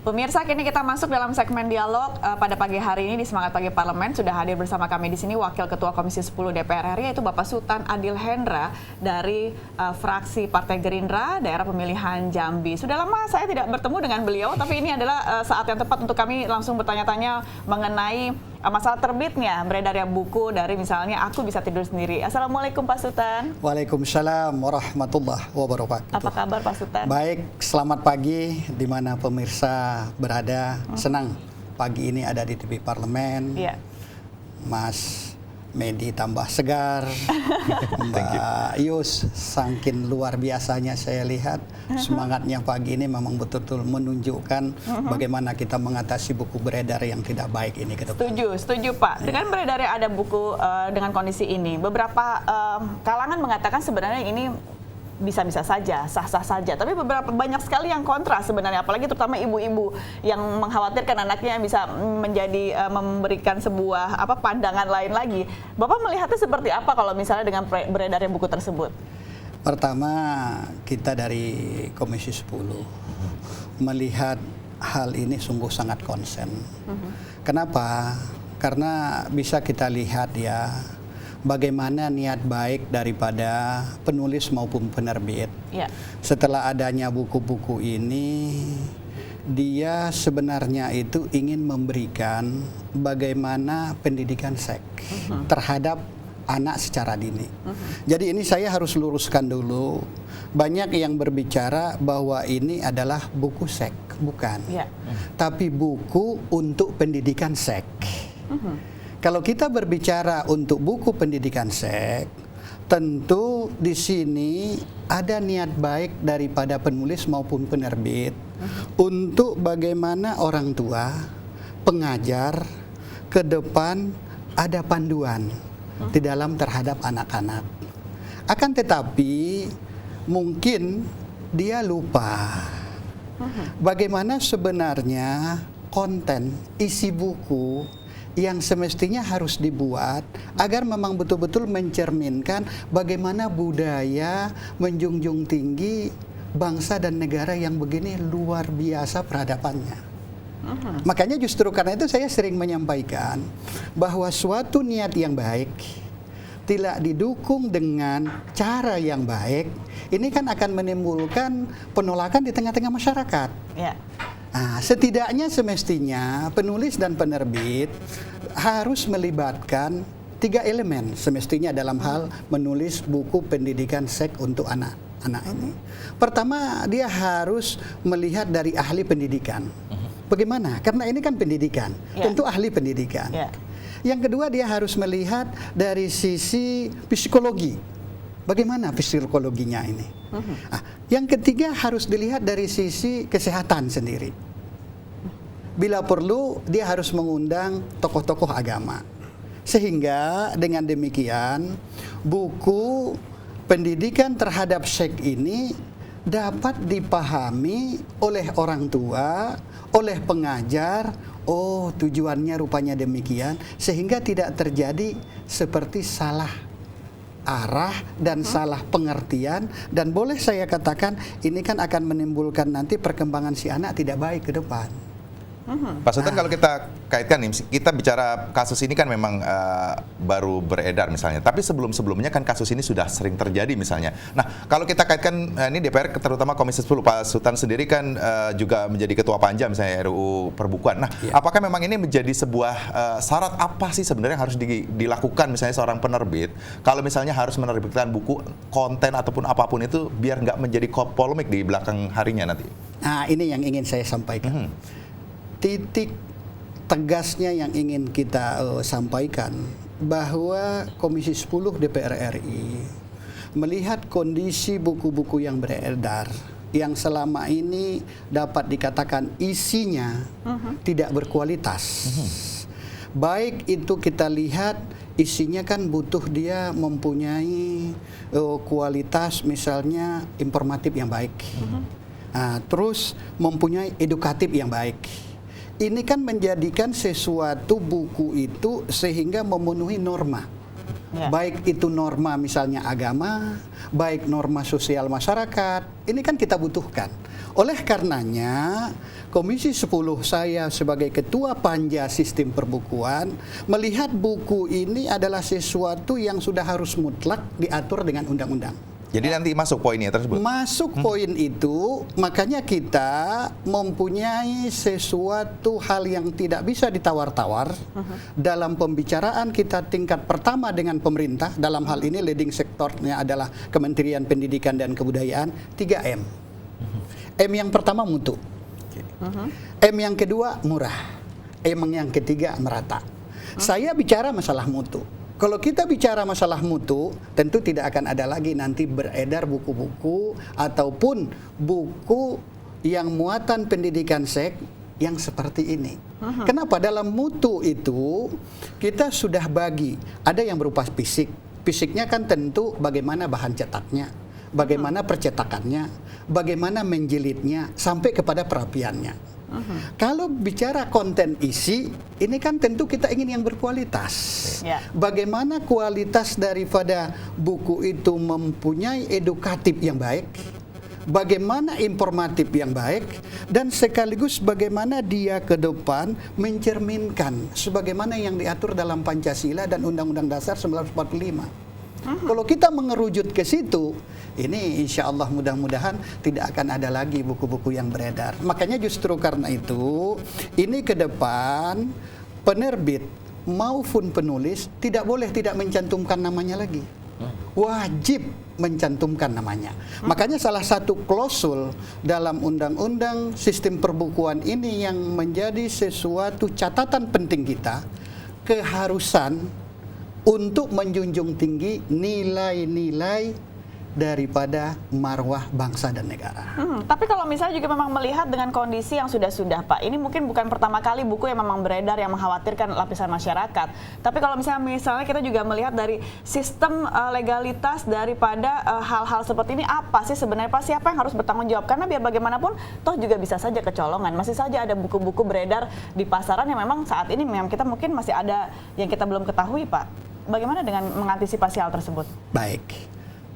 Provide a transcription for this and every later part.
Pemirsa, kini kita masuk dalam segmen dialog pada pagi hari ini di Semangat Pagi Parlemen. Sudah hadir bersama kami di sini Wakil Ketua Komisi 10 DPR RI, yaitu Bapak Sultan Adil Hendra dari fraksi Partai Gerindra, daerah pemilihan Jambi. Sudah lama saya tidak bertemu dengan beliau, tapi ini adalah saat yang tepat untuk kami langsung bertanya-tanya mengenai masalah terbitnya beredarnya buku dari misalnya Aku Bisa Tidur Sendiri. Assalamualaikum Pak Sultan. Waalaikumsalam warahmatullahi wabarakatuh. Apa kabar Pak Sultan? Baik, selamat pagi di mana pemirsa berada. Senang pagi ini ada di TV Parlemen. Iya. Mas Medi tambah segar, Mbak Yus sangkin luar biasanya saya lihat semangatnya pagi ini memang betul-betul menunjukkan bagaimana kita mengatasi buku beredar yang tidak baik ini ke depan. Setuju Pak. Dengan beredarnya ada buku dengan kondisi ini, beberapa kalangan mengatakan sebenarnya ini bisa-bisa saja, sah-sah saja. Tapi banyak sekali yang kontra sebenarnya, apalagi terutama ibu-ibu yang mengkhawatirkan anaknya bisa menjadi memberikan sebuah pandangan lain lagi. Bapak melihatnya seperti apa kalau misalnya dengan beredarnya buku tersebut? Pertama, kita dari Komisi 10 melihat hal ini sungguh sangat konsen. Kenapa? Karena bisa kita lihat ya, bagaimana niat baik daripada penulis maupun penerbit. Ya. Setelah adanya buku-buku ini, dia sebenarnya itu ingin memberikan bagaimana pendidikan seks terhadap anak secara dini. Jadi ini saya harus luruskan dulu. Banyak yang berbicara bahwa ini adalah buku seks, bukan. Ya. Tapi buku untuk pendidikan seks. Kalau kita berbicara untuk buku pendidikan seks, tentu di sini ada niat baik daripada penulis maupun penerbit untuk bagaimana orang tua, pengajar, ke depan ada panduan di dalam terhadap anak-anak. Akan tetapi mungkin dia lupa bagaimana sebenarnya konten isi buku yang semestinya harus dibuat agar memang betul-betul mencerminkan bagaimana budaya menjunjung tinggi bangsa dan negara yang begini luar biasa peradabannya. Makanya justru karena itu saya sering menyampaikan bahwa suatu niat yang baik tidak didukung dengan cara yang baik, ini kan akan menimbulkan penolakan di tengah-tengah masyarakat. Ya. Nah, setidaknya semestinya penulis dan penerbit harus melibatkan 3 elemen semestinya dalam hal menulis buku pendidikan seks untuk anak-anak ini. Pertama, dia harus melihat dari ahli pendidikan. Bagaimana? Karena ini kan pendidikan, tentu ahli pendidikan. Yang kedua, dia harus melihat dari sisi psikologi. Bagaimana psikologinya ini? Yang ketiga harus dilihat dari sisi kesehatan sendiri. Bila perlu dia harus mengundang tokoh-tokoh agama. Sehingga dengan demikian buku pendidikan terhadap seks ini dapat dipahami oleh orang tua, oleh pengajar. Oh, tujuannya rupanya demikian, sehingga tidak terjadi seperti salah arah dan salah pengertian, dan boleh saya katakan ini kan akan menimbulkan nanti perkembangan si anak tidak baik ke depan. Pak Sultan, kalau kita kaitkan nih, kita bicara kasus ini kan memang baru beredar misalnya, tapi sebelum-sebelumnya kan kasus ini sudah sering terjadi misalnya. Nah, kalau kita kaitkan ini DPR terutama Komisi 10, Pak Sultan sendiri kan juga menjadi ketua panja misalnya RUU perbukuan. Nah, apakah memang ini menjadi sebuah syarat apa sih sebenarnya yang harus dilakukan misalnya seorang penerbit kalau misalnya harus menerbitkan buku konten ataupun apapun itu biar nggak menjadi polemik di belakang harinya nanti? Nah, ini yang ingin saya sampaikan. Titik tegasnya yang ingin kita sampaikan bahwa Komisi 10 DPR RI melihat kondisi buku-buku yang beredar yang selama ini dapat dikatakan isinya tidak berkualitas. Baik itu kita lihat isinya kan butuh dia mempunyai kualitas misalnya informatif yang baik. Terus mempunyai edukatif yang baik. Ini kan menjadikan sesuatu buku itu sehingga memenuhi norma. Ya. baik itu norma misalnya agama, baik norma sosial masyarakat, ini kan kita butuhkan. Oleh karenanya, Komisi 10 saya sebagai Ketua Panja Sistem Perbukuan melihat buku ini adalah sesuatu yang sudah harus mutlak diatur dengan undang-undang. Jadi nanti masuk poinnya tersebut. Masuk poin itu, makanya kita mempunyai sesuatu hal yang tidak bisa ditawar-tawar dalam pembicaraan kita tingkat pertama dengan pemerintah. Dalam hal ini leading sektornya adalah Kementerian Pendidikan dan Kebudayaan, 3M. M yang pertama mutu, M yang kedua murah, M yang ketiga merata. Saya bicara masalah mutu. Kalau kita bicara masalah mutu, tentu tidak akan ada lagi nanti beredar buku-buku ataupun buku yang muatan pendidikan seks yang seperti ini. Kenapa? Dalam mutu itu kita sudah bagi, ada yang berupa fisik. Fisiknya kan tentu bagaimana bahan cetaknya, bagaimana percetakannya, bagaimana menjilidnya, sampai kepada perapiannya. Kalau bicara konten isi, ini kan tentu kita ingin yang berkualitas. Ya. Bagaimana kualitas daripada buku itu mempunyai edukatif yang baik, bagaimana informatif yang baik, dan sekaligus bagaimana dia ke depan mencerminkan sebagaimana yang diatur dalam Pancasila dan Undang-Undang Dasar 1945. Kalau kita mengerucut ke situ, ini insya Allah mudah-mudahan tidak akan ada lagi buku-buku yang beredar. Makanya justru karena itu, ini ke depan penerbit maupun penulis tidak boleh tidak mencantumkan namanya lagi. Wajib mencantumkan namanya. Makanya salah satu klausul dalam Undang-Undang Sistem Perbukuan ini yang menjadi sesuatu catatan penting kita, keharusan untuk menjunjung tinggi nilai-nilai daripada marwah bangsa dan negara. Tapi kalau misalnya juga memang melihat dengan kondisi yang sudah-sudah, Pak, ini mungkin bukan pertama kali buku yang memang beredar yang mengkhawatirkan lapisan masyarakat. Tapi kalau misalnya kita juga melihat dari sistem legalitas daripada hal-hal seperti ini, apa sih sebenarnya, Pak, siapa yang harus bertanggung jawab? Karena biar bagaimanapun, toh juga bisa saja kecolongan. Masih saja ada buku-buku beredar di pasaran yang memang saat ini memang kita mungkin masih ada yang kita belum ketahui, Pak. Bagaimana dengan mengantisipasi hal tersebut? Baik.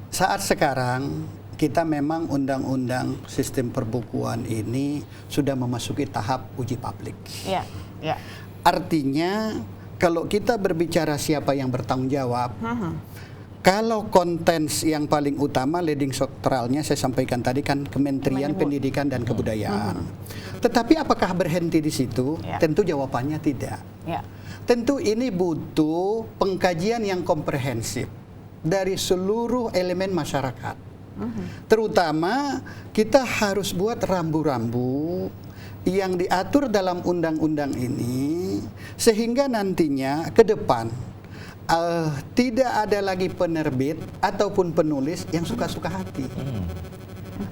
Saat sekarang kita memang undang-undang sistem perbukuan ini sudah memasuki tahap uji publik. Ya, ya. Artinya kalau kita berbicara siapa yang bertanggung jawab, kalau konten yang paling utama leading sektoralnya saya sampaikan tadi kan Kementerian Pendidikan dan Kebudayaan. Tetapi apakah berhenti di situ? Ya. Tentu jawabannya tidak. Ya. Tentu ini butuh pengkajian yang komprehensif dari seluruh elemen masyarakat. Terutama kita harus buat rambu-rambu yang diatur dalam undang-undang ini sehingga nantinya ke depan tidak ada lagi penerbit ataupun penulis yang suka-suka hati.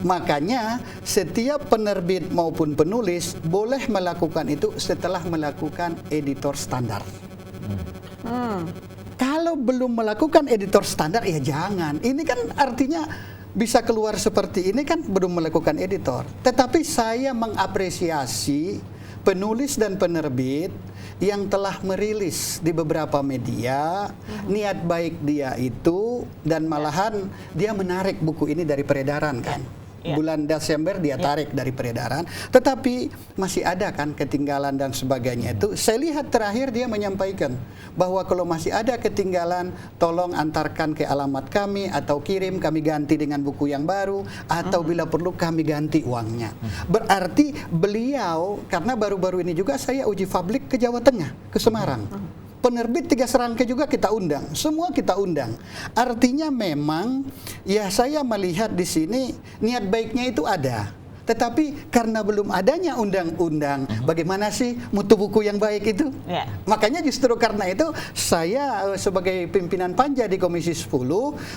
Makanya setiap penerbit maupun penulis boleh melakukan itu setelah melakukan editor standar. Kalau belum melakukan editor standar ya jangan. Ini kan artinya bisa keluar seperti ini kan belum melakukan editor. Tetapi saya mengapresiasi penulis dan penerbit yang telah merilis di beberapa media niat baik dia itu, dan malahan dia menarik buku ini dari peredaran kan. Bulan Desember dia tarik dari peredaran, tetapi masih ada kan ketinggalan dan sebagainya itu. Saya lihat terakhir dia menyampaikan bahwa kalau masih ada ketinggalan tolong antarkan ke alamat kami atau kirim kami ganti dengan buku yang baru atau bila perlu kami ganti uangnya. Berarti beliau, karena baru-baru ini juga saya uji publik ke Jawa Tengah, ke Semarang. Penerbit 3 serangkai juga kita undang, semua kita undang. Artinya memang ya saya melihat di sini niat baiknya itu ada. Tetapi karena belum adanya undang-undang, bagaimana sih mutu buku yang baik itu? Ya. Makanya justru karena itu saya sebagai pimpinan Panja di Komisi 10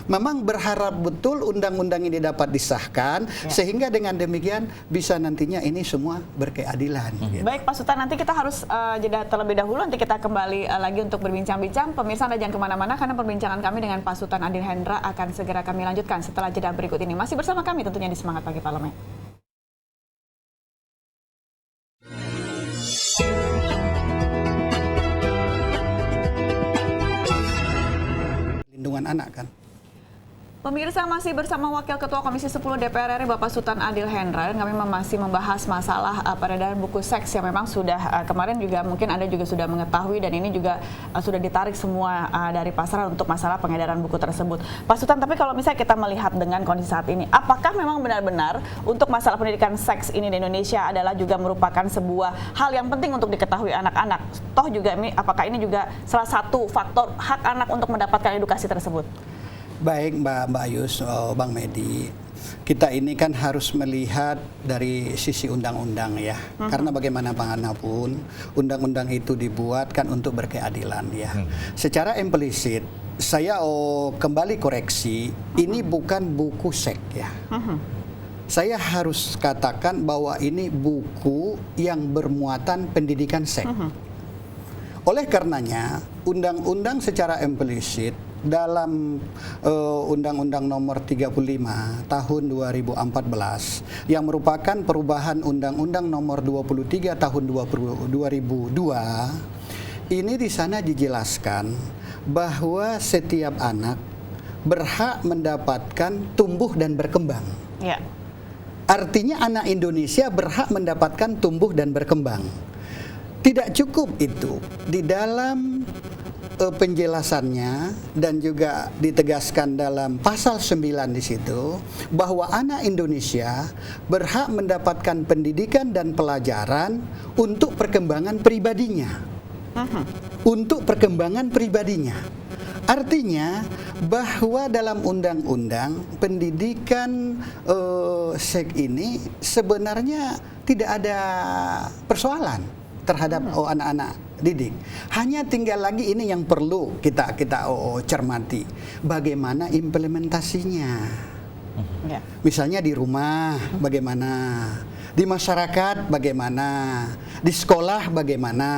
memang berharap betul undang-undang ini dapat disahkan sehingga dengan demikian bisa nantinya ini semua berkeadilan. Gitu. Baik Pak Sultan, nanti kita harus jeda terlebih dahulu, nanti kita kembali lagi untuk berbincang-bincang. Pemirsa Anda jangan kemana-mana karena perbincangan kami dengan Pak Sultan Adil Hendra akan segera kami lanjutkan setelah jeda berikut ini. Masih bersama kami tentunya di Semangat Pagi Parlemen. anak kan. Pemirsa, masih bersama Wakil Ketua Komisi 10 DPR RI Bapak Sultan Adil Hendra, dan kami masih membahas masalah peredaran buku seks yang memang sudah kemarin juga mungkin Anda juga sudah mengetahui, dan ini juga sudah ditarik semua dari pasaran untuk masalah pengedaran buku tersebut. Pak Sultan, tapi kalau misalnya kita melihat dengan kondisi saat ini, apakah memang benar-benar untuk masalah pendidikan seks ini di Indonesia adalah juga merupakan sebuah hal yang penting untuk diketahui anak-anak? Toh juga apakah ini juga salah satu faktor hak anak untuk mendapatkan edukasi tersebut? Baik Mbak Ayus, Bang Medi, kita ini kan harus melihat dari sisi undang-undang ya, karena bagaimanapun undang-undang itu dibuat kan untuk berkeadilan ya. Secara implisit saya kembali koreksi, ini bukan buku seks ya. Saya harus katakan bahwa ini buku yang bermuatan pendidikan seks. Oleh karenanya, undang-undang secara implisit dalam Undang-Undang Nomor 35 Tahun 2014 yang merupakan perubahan Undang-Undang Nomor 23 Tahun 2002, ini di sana dijelaskan bahwa setiap anak berhak mendapatkan tumbuh dan berkembang. Ya. Artinya anak Indonesia berhak mendapatkan tumbuh dan berkembang. Tidak cukup itu di dalam penjelasannya, dan juga ditegaskan dalam pasal 9 di situ bahwa anak Indonesia berhak mendapatkan pendidikan dan pelajaran untuk perkembangan pribadinya. Untuk perkembangan pribadinya. Artinya bahwa dalam undang-undang pendidikan seks ini sebenarnya tidak ada persoalan terhadap anak-anak didik. Hanya tinggal lagi ini yang perlu kita cermati, bagaimana implementasinya. Ya. Misalnya di rumah bagaimana, di masyarakat bagaimana, di sekolah bagaimana.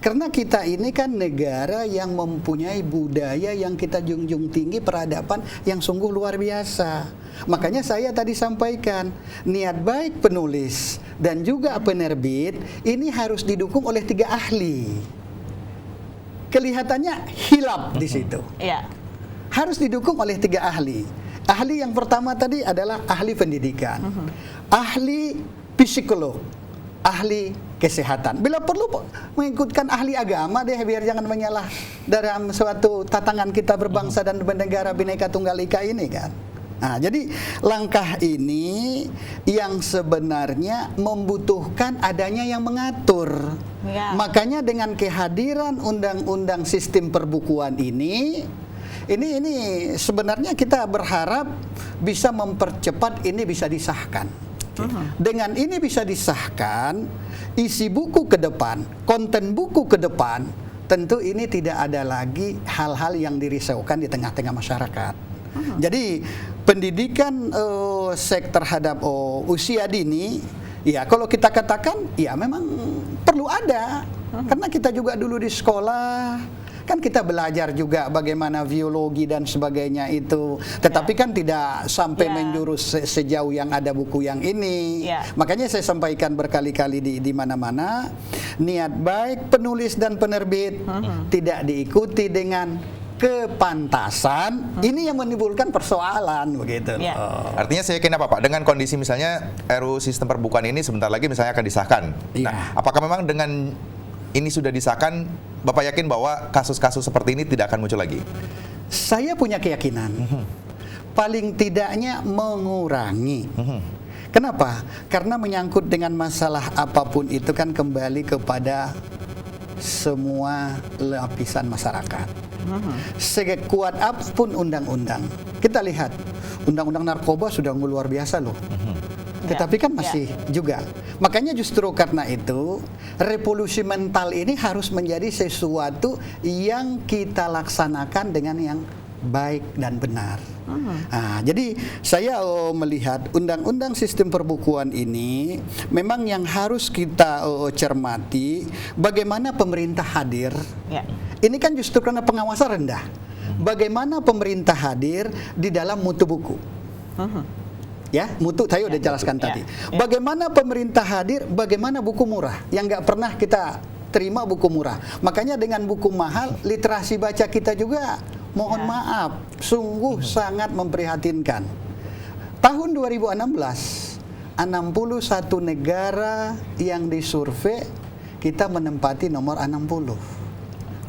Karena kita ini kan negara yang mempunyai budaya yang kita junjung tinggi, peradaban yang sungguh luar biasa. Makanya saya tadi sampaikan, niat baik penulis dan juga penerbit ini harus didukung oleh 3 ahli. Kelihatannya hilap di situ. Ya. Harus didukung oleh 3 ahli. Ahli yang pertama tadi adalah ahli pendidikan, ahli psikolog, ahli kesehatan. Bila perlu mengikutkan ahli agama deh, biar jangan menyalah dalam suatu tatangan kita berbangsa dan bernegara Bhinneka Tunggal Ika ini kan. Nah, jadi langkah ini yang sebenarnya membutuhkan adanya yang mengatur. Ya. Makanya dengan kehadiran undang-undang sistem perbukuan ini sebenarnya kita berharap bisa mempercepat ini bisa disahkan. Dengan ini bisa disahkan, isi buku ke depan, konten buku ke depan, tentu ini tidak ada lagi hal-hal yang dirisaukan di tengah-tengah masyarakat. Jadi pendidikan seks terhadap usia dini, ya kalau kita katakan, ya memang perlu ada. Karena kita juga dulu di sekolah, kan kita belajar juga bagaimana biologi dan sebagainya itu, tetapi kan tidak sampai menjurus sejauh yang ada buku yang ini. Makanya saya sampaikan berkali-kali di mana-mana, niat baik penulis dan penerbit tidak diikuti dengan kepantasan, ini yang menimbulkan persoalan begitu. Artinya saya yakin apa Pak, dengan kondisi misalnya RUU sistem perbukuan ini sebentar lagi misalnya akan disahkan. Nah, apakah memang dengan ini sudah disahkan, Bapak yakin bahwa kasus-kasus seperti ini tidak akan muncul lagi? Saya punya keyakinan, paling tidaknya mengurangi. Kenapa? Karena menyangkut dengan masalah apapun itu kan kembali kepada semua lapisan masyarakat. Sekuat apapun undang-undang, kita lihat undang-undang narkoba sudah luar biasa loh. Tetapi kan masih juga. Makanya justru karena itu revolusi mental ini harus menjadi sesuatu yang kita laksanakan dengan yang baik dan benar. Nah, jadi saya melihat undang-undang sistem perbukuan ini memang yang harus kita cermati bagaimana pemerintah hadir. Ini kan justru karena pengawasan rendah. Bagaimana pemerintah hadir di dalam mutu buku. Ya, mutu saya udah jelaskan tadi. Bagaimana pemerintah hadir, bagaimana buku murah yang nggak pernah kita terima buku murah. Makanya dengan buku mahal, literasi baca kita juga Mohon maaf, sungguh sangat memprihatinkan. Tahun 2016, 61 negara yang disurvei, kita menempati nomor 60.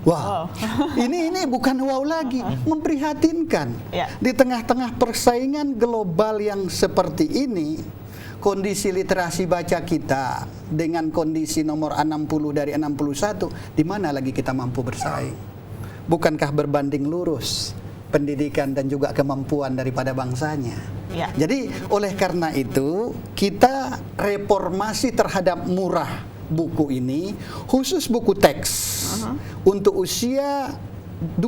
Wah, ini bukan wow lagi, memprihatinkan. Di tengah-tengah persaingan global yang seperti ini, kondisi literasi baca kita dengan kondisi nomor 60 dari 61, di mana lagi kita mampu bersaing? Bukankah berbanding lurus pendidikan dan juga kemampuan daripada bangsanya? Jadi oleh karena itu, kita reformasi terhadap murah buku ini, khusus buku teks untuk usia 12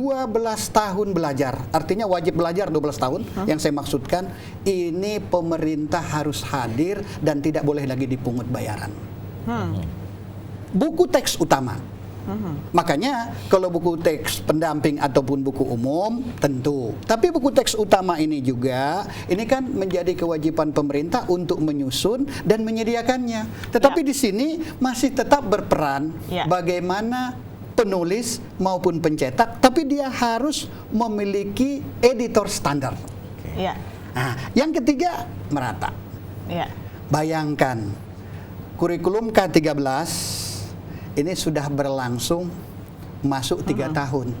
tahun belajar, artinya wajib belajar 12 tahun. Yang saya maksudkan, ini pemerintah harus hadir dan tidak boleh lagi dipungut bayaran. Buku teks utama. Makanya kalau buku teks pendamping ataupun buku umum tentu, tapi buku teks utama ini juga, ini kan menjadi kewajiban pemerintah untuk menyusun dan menyediakannya. Tetapi di sini masih tetap berperan bagaimana penulis maupun pencetak, tapi dia harus memiliki editor standar. Nah, yang ketiga, merata. Bayangkan, kurikulum K13 ini sudah berlangsung masuk 3 tahun.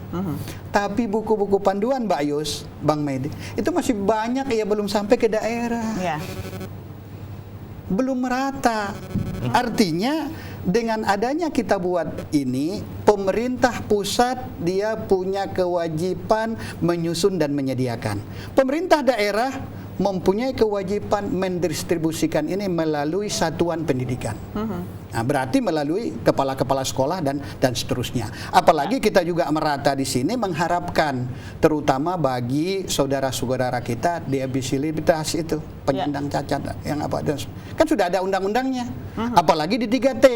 Tapi buku-buku panduan Mbak Yus, Bang Medi, itu masih banyak ya belum sampai ke daerah. Belum merata. Artinya dengan adanya kita buat ini, pemerintah pusat dia punya kewajiban menyusun dan menyediakan. Pemerintah daerah mempunyai kewajiban mendistribusikan ini melalui satuan pendidikan. Nah, berarti melalui kepala-kepala sekolah dan seterusnya. Apalagi kita juga merata di sini mengharapkan, terutama bagi saudara-saudara kita disabilitas itu, penyandang cacat yang apa, kan sudah ada undang-undangnya. Apalagi di 3T.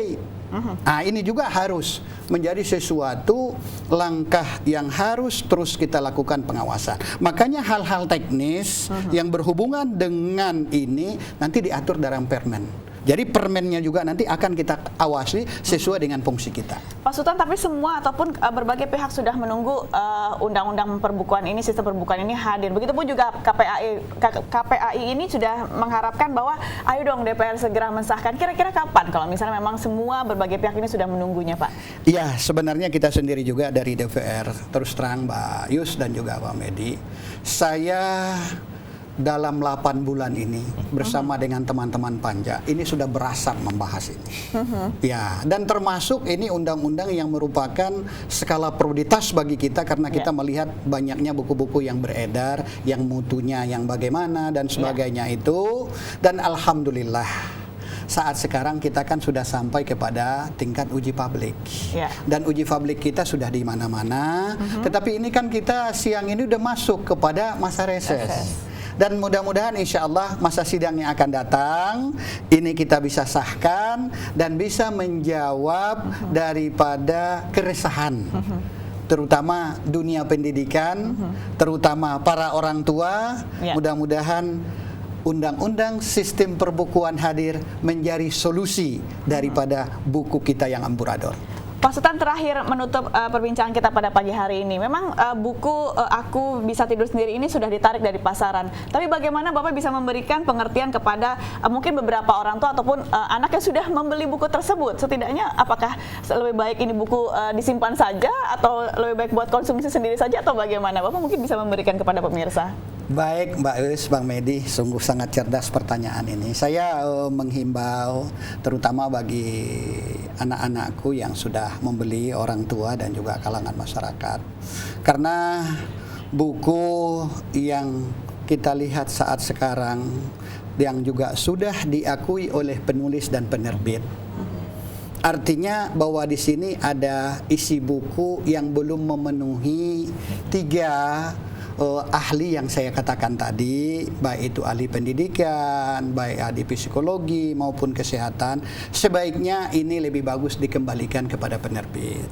Nah, ini juga harus menjadi sesuatu langkah yang harus terus kita lakukan pengawasan. Makanya hal-hal teknis yang berhubungan dengan ini nanti diatur dalam permen. Jadi permennya juga nanti akan kita awasi sesuai dengan fungsi kita. Pak Sultan, tapi semua ataupun berbagai pihak sudah menunggu undang-undang perbukuan ini, sistem perbukuan ini hadir. Begitupun juga KPAI ini sudah mengharapkan bahwa ayo dong DPR segera mensahkan. Kira-kira kapan kalau misalnya memang semua berbagai pihak ini sudah menunggunya, Pak? Iya, sebenarnya kita sendiri juga dari DPR, terus terang Mbak Yus dan juga Pak Medi, saya dalam 8 bulan ini bersama dengan teman-teman Panja ini sudah berasap membahas ini. Ya, dan termasuk ini undang-undang yang merupakan skala prioritas bagi kita karena kita melihat banyaknya buku-buku yang beredar, yang mutunya yang bagaimana dan sebagainya itu. Dan alhamdulillah saat sekarang kita kan sudah sampai kepada tingkat uji publik. Dan uji publik kita sudah di mana-mana. Tetapi ini kan kita siang ini udah masuk kepada masa reses. Dan mudah-mudahan insya Allah masa sidang yang akan datang ini kita bisa sahkan dan bisa menjawab daripada keresahan terutama dunia pendidikan, terutama para orang tua. Mudah-mudahan undang-undang sistem perbukuan hadir menjadi solusi daripada buku kita yang amburadul. Pak Sultan, terakhir menutup perbincangan kita pada pagi hari ini. Memang buku Aku Bisa Tidur Sendiri ini sudah ditarik dari pasaran. Tapi bagaimana Bapak bisa memberikan pengertian kepada mungkin beberapa orang tua ataupun anak yang sudah membeli buku tersebut? Setidaknya apakah lebih baik ini buku disimpan saja atau lebih baik buat konsumsi sendiri saja atau bagaimana? Bapak mungkin bisa memberikan kepada pemirsa. Baik Mbak Yus, Bang Medi, sungguh sangat cerdas pertanyaan ini. Saya menghimbau terutama bagi anak-anakku yang sudah membeli, orang tua dan juga kalangan masyarakat. Karena buku yang kita lihat saat sekarang yang juga sudah diakui oleh penulis dan penerbit, artinya bahwa di sini ada isi buku yang belum memenuhi 3 ahli yang saya katakan tadi, baik itu ahli pendidikan, baik ahli psikologi maupun kesehatan. Sebaiknya ini lebih bagus dikembalikan kepada penerbit.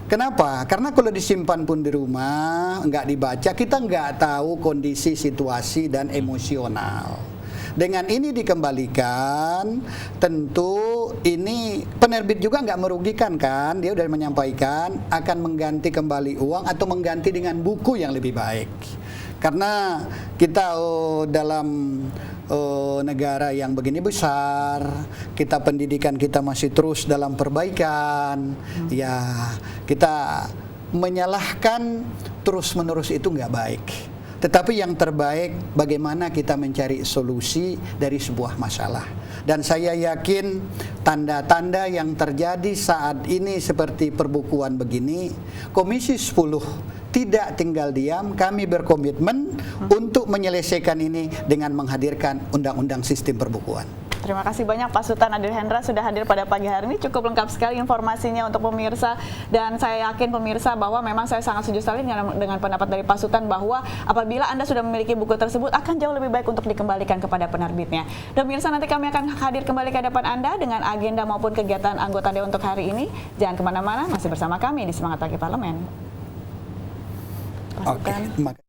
Kenapa? Karena kalau disimpan pun di rumah, nggak dibaca, kita nggak tahu kondisi, situasi dan emosional. dengan ini dikembalikan, tentu ini penerbit juga nggak merugikan kan, dia udah menyampaikan akan mengganti kembali uang atau mengganti dengan buku yang lebih baik. Karena kita dalam negara yang begini besar, kita pendidikan kita masih terus dalam perbaikan, ya kita menyalahkan terus-menerus itu nggak baik. Tetapi yang terbaik bagaimana kita mencari solusi dari sebuah masalah. Dan saya yakin tanda-tanda yang terjadi saat ini seperti perbukuan begini, Komisi 10 tidak tinggal diam, kami berkomitmen untuk menyelesaikan ini dengan menghadirkan undang-undang sistem perbukuan. Terima kasih banyak Pak Sultan Adil Hendra sudah hadir pada pagi hari ini. Cukup lengkap sekali informasinya untuk pemirsa, dan saya yakin pemirsa bahwa memang saya sangat setuju sekali dengan pendapat dari Pak Sultan bahwa apabila Anda sudah memiliki buku tersebut akan jauh lebih baik untuk dikembalikan kepada penerbitnya. Dan pemirsa, nanti kami akan hadir kembali ke hadapan Anda dengan agenda maupun kegiatan anggota Dewan untuk hari ini. Jangan kemana-mana, masih bersama kami di Semangat Pagi Parlemen. Pak Sultan.